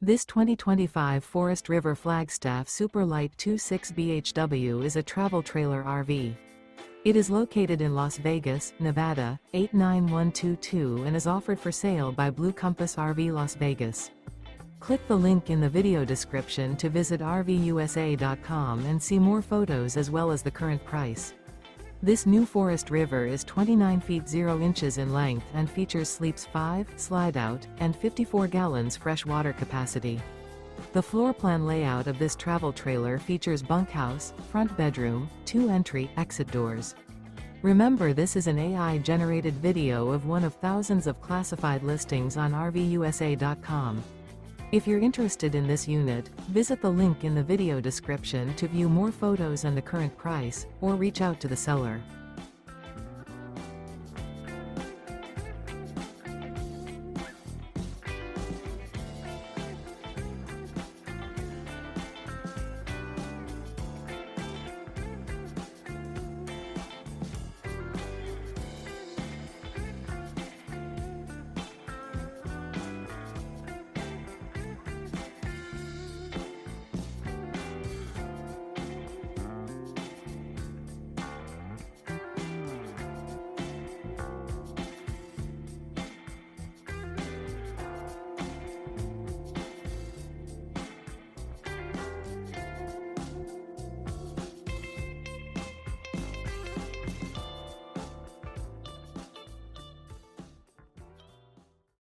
This 2025 Forest River Flagstaff Super Lite 26 BHW is a travel trailer RV. It is located in Las Vegas, Nevada, 89122 and is offered for sale by Blue Compass RV Las Vegas. Click the link in the video description to visit RVUSA.com and see more photos as well as the current price. This new Forest River is 29 feet 0 inches in length and features sleeps 5, slide-out, and 54 gallons fresh water capacity. The floor plan layout of this travel trailer features bunkhouse, front bedroom, 2 entry/exit doors. Remember, this is an AI-generated video of one of thousands of classified listings on RVUSA.com. If you're interested in this unit, visit the link in the video description to view more photos and the current price, or reach out to the seller.